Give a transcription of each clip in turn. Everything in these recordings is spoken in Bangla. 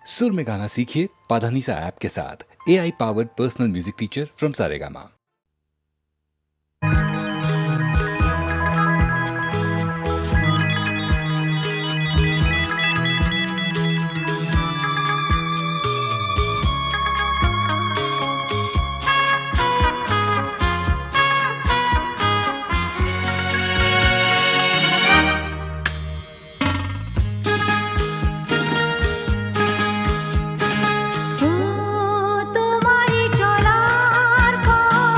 सुर में गाना सीखिए पाधानीसा ऐप के साथ। AI powered personal music teacher from Saregama. তোমারি চলার পথ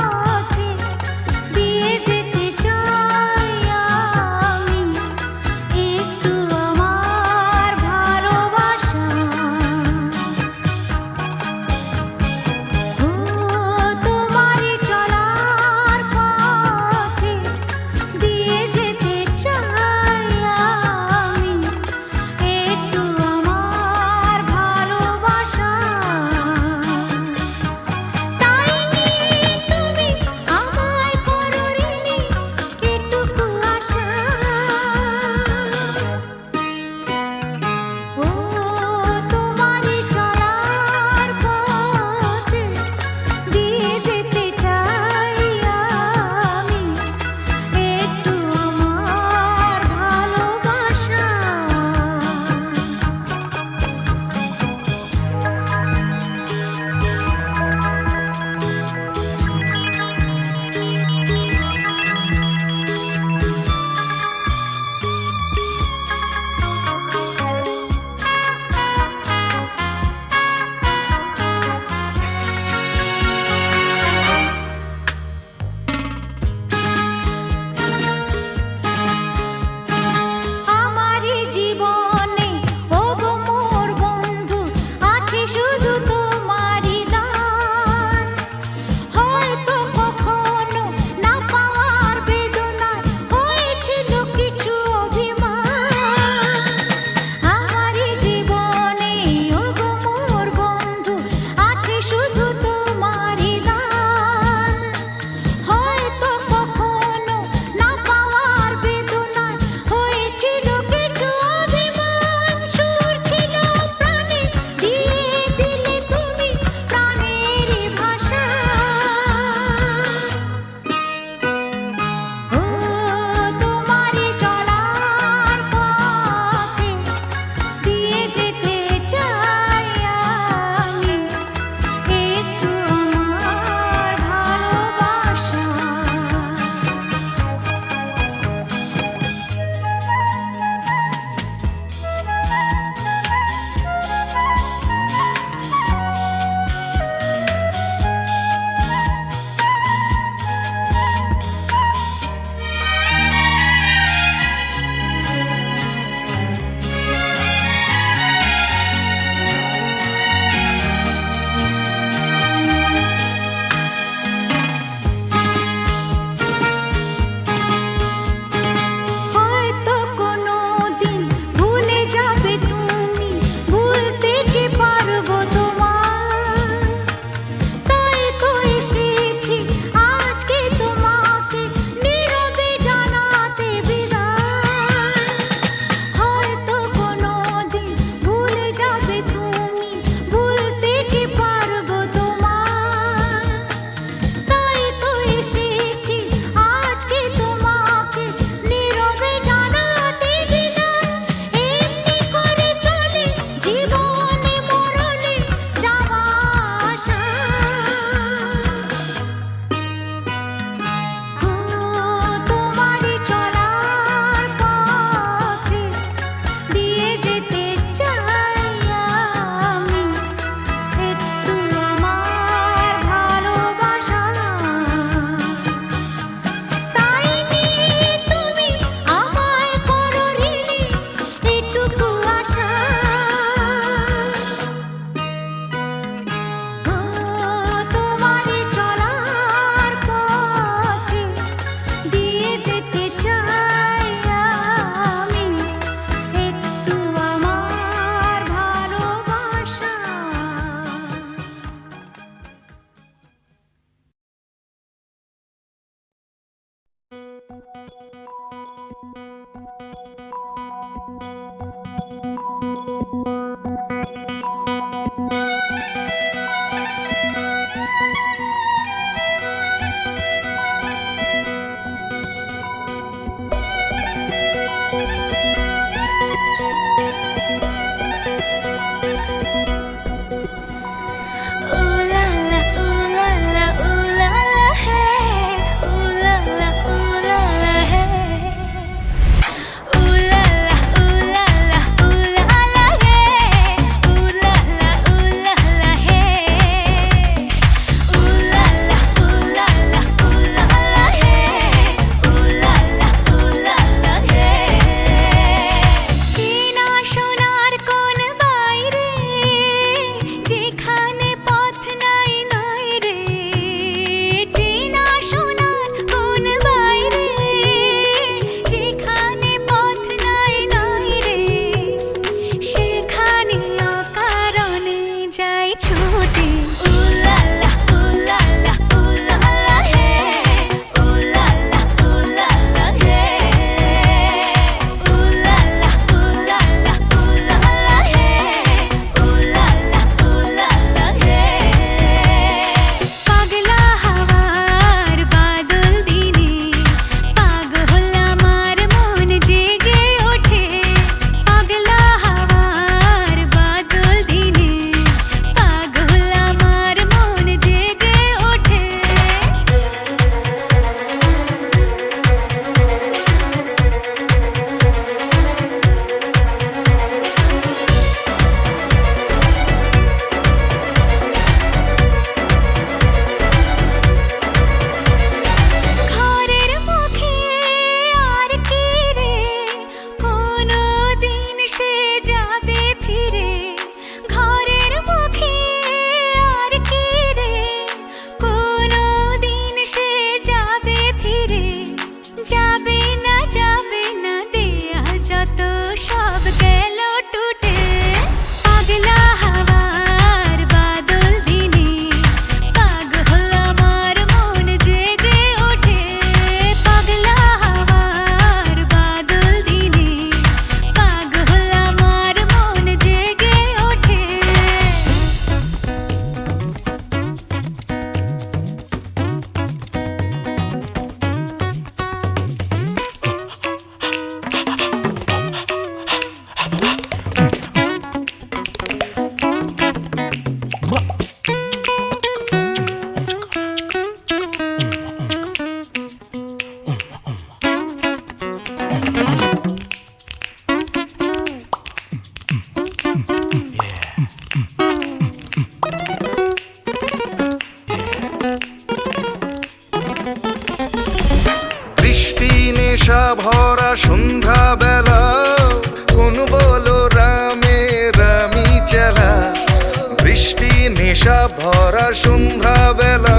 নেশা ভরা সন্ধ্যা বেলা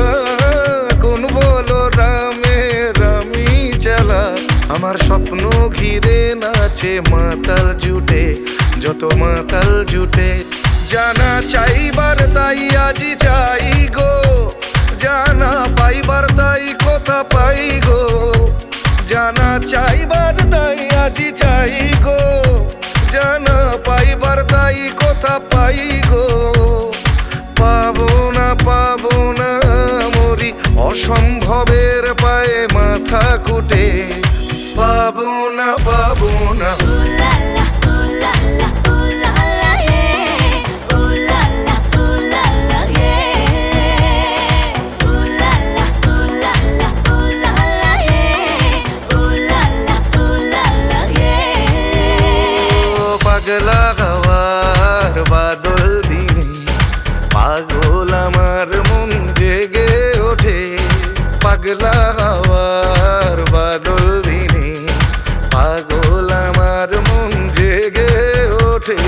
কোন বলো রামে রামি চালা আমার স্বপ্ন ঘিরে নাচে মাতাল জুটে যত মাতাল জুটে জানা চাইবার তাই আজি চাই গো জানা পাইবার তাই কথা পাই গো জানা চাইবার তাই আজি চাই গো জানা পাইবার তাই কথা পাই গো পাবো না মরি অসম্ভবের পায়ে মাথা কুটে পাবো না পাগলা হওয়ার বাদল দিনে পাগল আমার মন জেগে ওঠে পাগলা হওয়ার বাদল দিনে পাগল আমার মন জেগে ওঠে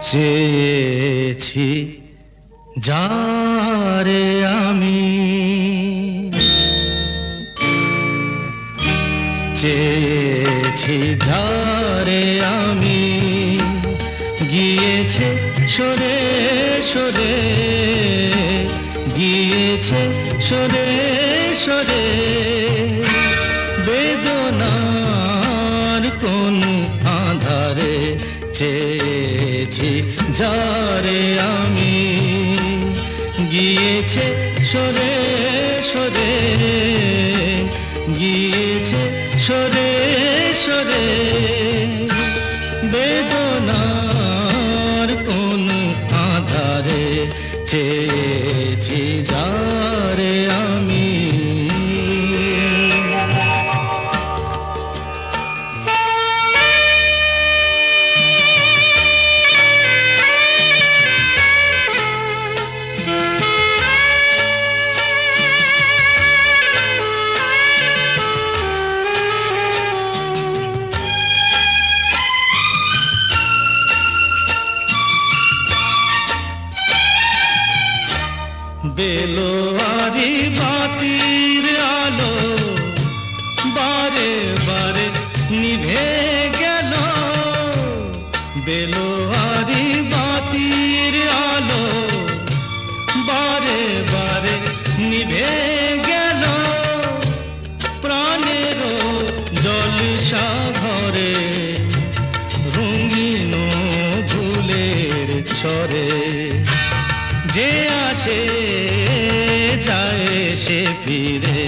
চেয়েছি যারে আমি, চেয়েছি যারে আমি, গিয়েছে সরে সরে, গিয়েছে সরে সরে, বেদনার কোন আধারে চেয়েছি যারে আমি, গিয়েছে সরে সরে, গিয়েছে সরে সরে, বেদনার কোন আধারে চেয়েছি যারে আমি। বেলোয়ারি বাতির আলো বারে বারে নিভে গেল, বেলোয়ারি বাতির আলো বারে বারে নিভে গেল, প্রাণের জলসা ঘরে রঙিন ফুলের ছড়ে, যে আসে যায় সে ফিরে,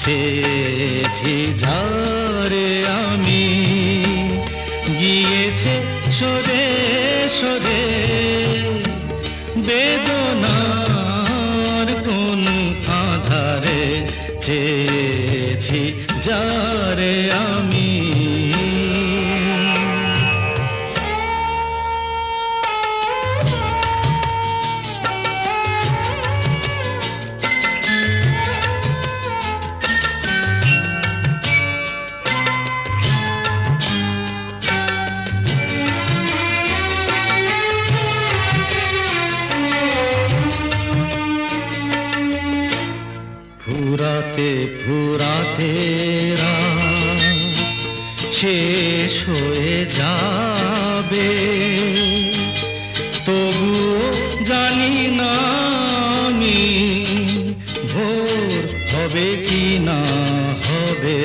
চেয়েছি যারে আমি, গিয়েছে সরে সরে, বেদনার কোন আধারে চেয়েছি যারে আমি। ফুরাতে ফুরাতে রাত শেষ হয়ে যাবে, তবুও জানি না আমি ভোর হবে কি না হবে।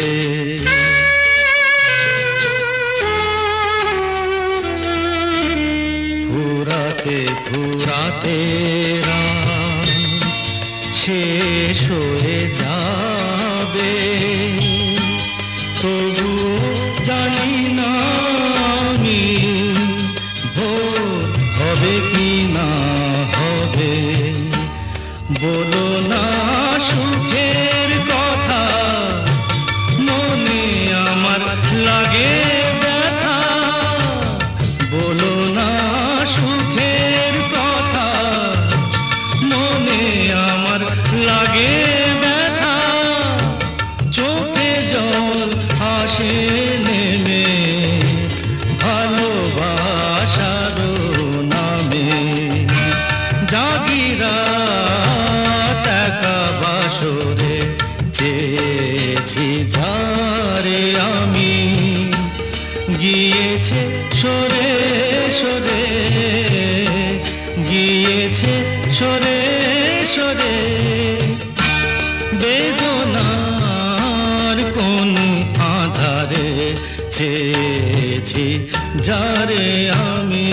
ফুরাতে ফুরাতে রাত শেষ হয়ে যাবে, তবু জানি না আমি ভোর হবে কি না হবে। বলো না সুখের কথা, মনে আমার লাগে ব্যথা, বলো না সুখের কথা, মনে আমার লাগে ব্যথা, চোখে জল আসে নেমে ভালোবাসার নামে, জাগিরা টাকা বাসরে চেয়েছি যারে আমি, গিয়েছে সরে সরে, গিয়েছে সরে সরে, বেদনার কোন আধারে চেয়েছি যারে আমি।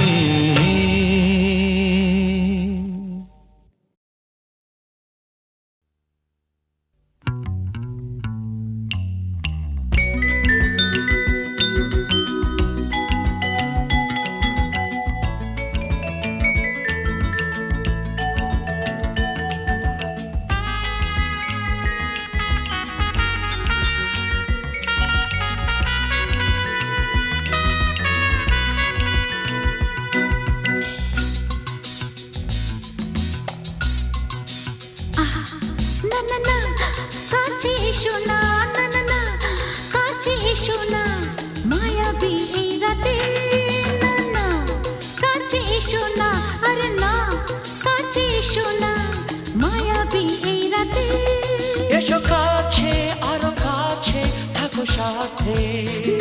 সাথে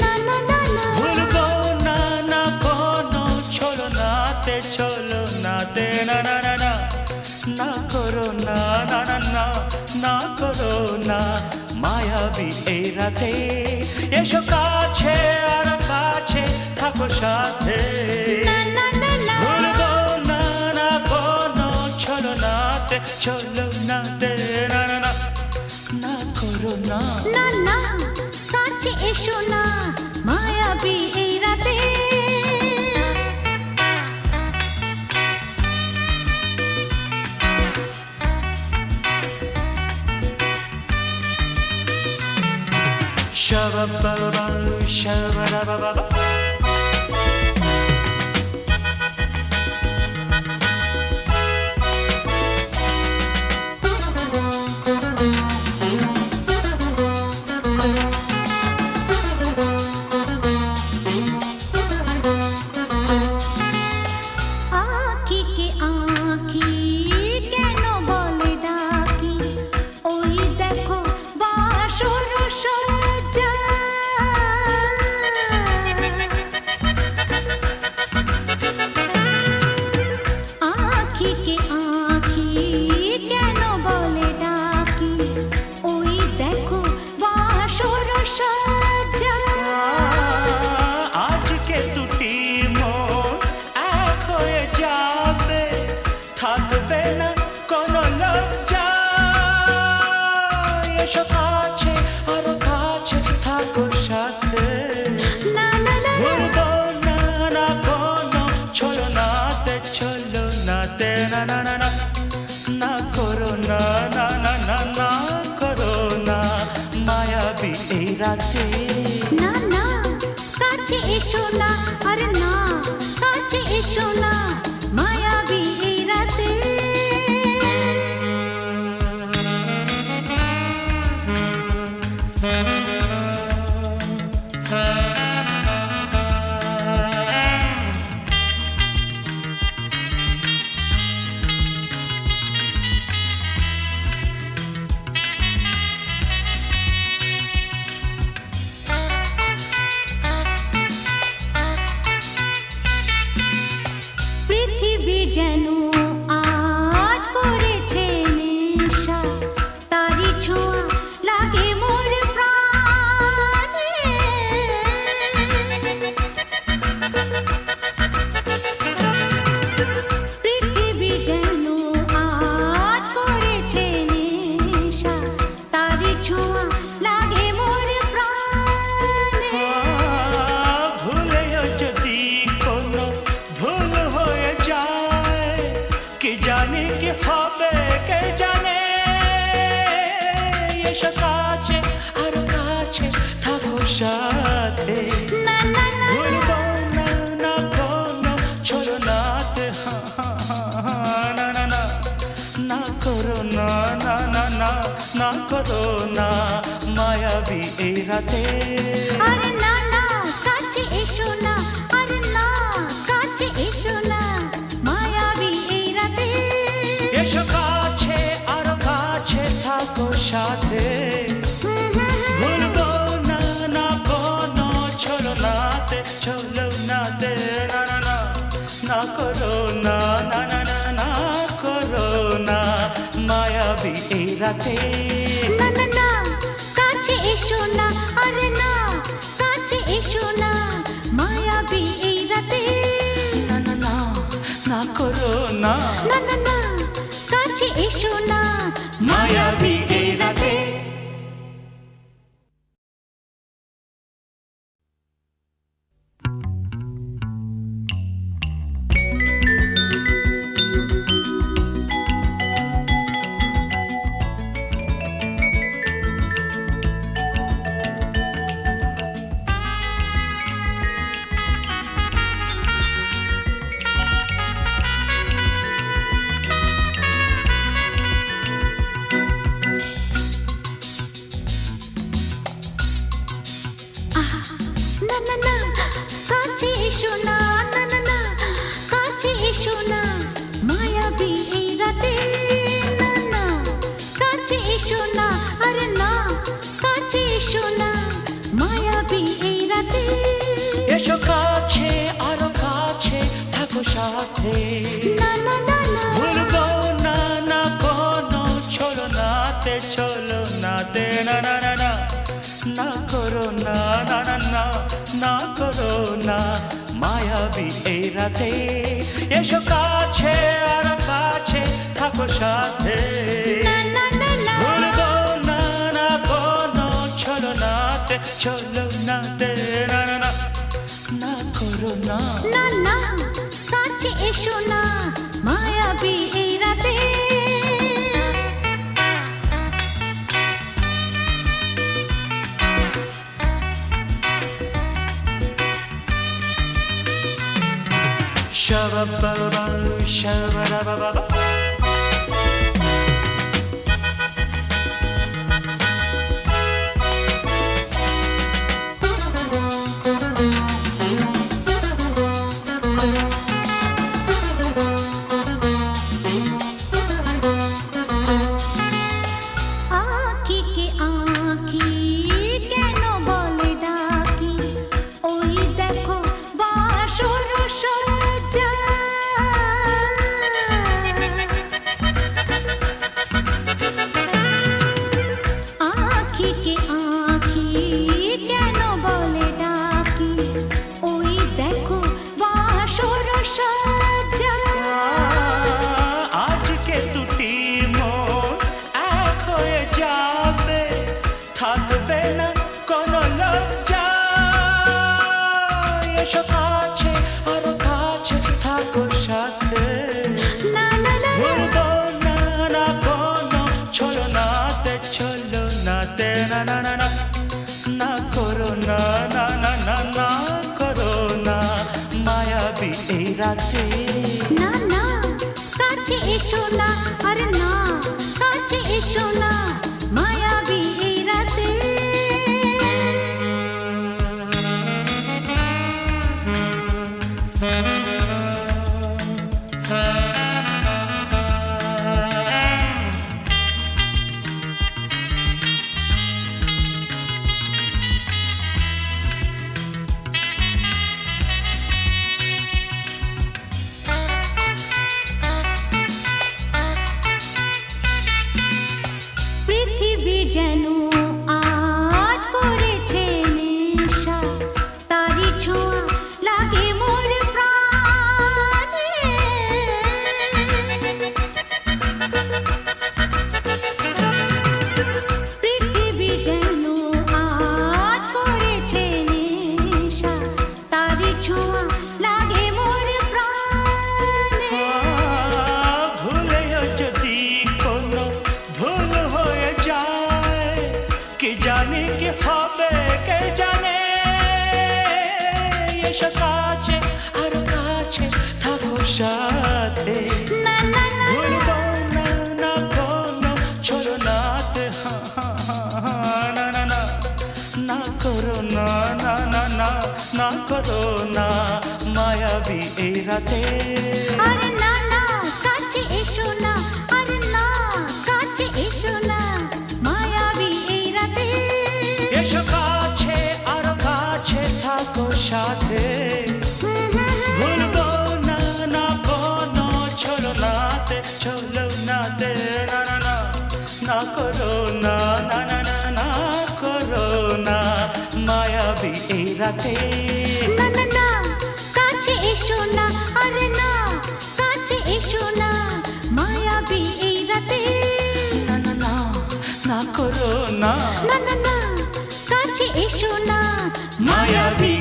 না না না না ভুলবো না না কোনো চলো নাতে না না না না না করো না না না না না করো না মায়াবী এই রাতে এসো কাছে আর কাছে থাকো সাথে না না না না ভুলবো না না কোনো চলো নাতে না না না না করো না না না কাছে এসো না মায়াবী এই রাতে Shabba-ba-ba, shabba-da-ba-ba-ba. আঁখি কে আঁখি কেন বলে ডাকি ওই দেখো বাসর সজ্জা আঁখি কে আঁখি কেন বলে ডাকি ওই দেখো বাসর সজ্জা আজকে দুটি মন এক হয়ে যাবে থাকবে না কোনো লজ্জা এসো কাছে আরো কাছে থাকো সাথে না না না ভুলবো না না কোনো চলো নাতে না না না না না করো না না না না না করো না মায়াবী এই রাতে না না কাছে এসো না আরে না কাছে এসো না মায়াবী এই রাতে পৃথিবী যেন আজ করেছে নেশা তারি ছোঁয়া লাগে মোর প্রাণে পৃথিবী যেন আজ করেছে নেশা তারি ছোঁয়া লাগে মোর প্রাণে ভুলেও যদি কোনো ভুল হয়ে যায় কি জানি কি হবে কে জানে এসো কাছে আর কাছে থাকো সাথে না না না ভুলবো না না কোনো চলো নাতে না না না না করো না না না না না করো না মায়াবী এই রাতে আরে না না কাছে এসো না আরে না কাছে এসো না মায়াবী এই রাতে এসো কাছে আর কাছে থাকো সাথে ভুলবো না না কোনো চলো নাতে না না না না করো না না না না না করো না মায়াবী এই রাতে না না না কাছে এসো না আরে না কাছে এসো না মায়াবী এই রাতে না না না না করো না না না না কাছে এসো না মায়াবী এই রাতে না না না কাছে এসো না না না না কাছে এসো না মায়াবী এই রাতে না না কাছে এসো না আরে না কাছে এসো না মায়াবী সাথে না না না না ভুলবো না না কোনো ছলনাতে ছলনাতে না না না না না করো না না না না না করো না মায়াবী এই রাতে এসো কাছে আর কাছে থাকো সাথে না না না না ভুলবো না না কোনো ছলনাতে ছলনাতে না না না না করো না না না কাছে এসো না মায়াবী এই রাতে Shabba-ba-ba, shabba-da-ba-ba-ba. আঁখি কে আঁখি কেন বলে ডাকি ওই দেখো বাসর সজ্জা আঁখি কে আঁখি কেন বলে ডাকি ওই দেখো বাসর সজ্জা আজকে দুটি মন এক হয়ে যাবে থাকবে না কোনো লজ্জা এসো কাছে আরো কাছে থাকো সাথে না না না ভুলবো না না কোনো ছলনাতে ছলনাতে না না না না না করো না না না না না করো না মায়াবী এই রাতে না না কাছে এসো না আরে না কাছে এসো না মায়াবী এই রাতে পৃথিবী যেন আজ করেছে নেশা তারি ছোঁয়া লাগে মোর প্রাণে পৃথিবী যেন আজ করেছে নেশা তারি ছোঁয়া লাগে মোর প্রাণে ভুলেও যদি কোনো ভুল হয়ে যায় কি জানি কি হবে কে জানে এসো কাছে আর কাছে থাকো সাথে না না না ভুলবো না না কোনো ছলনাতে না না না না করো না না না না না করো না মায়াবী এই রাতে আরে না না কাছে এসো না আরে না কাছে এসো না মায়াবী এই রাতে এসো কাছে আর কাছে থাকো সাথে ভুলবো না না কোনো ছলনাতে ছলনাতে না না না না করো না না না না না করো না মায়াবী এই রাতে না না না কাছে এসো না আরে না কাছে এসো না মায়াবী এই রাতে না না না না করো না না না না কাছে এসো না মায়াবী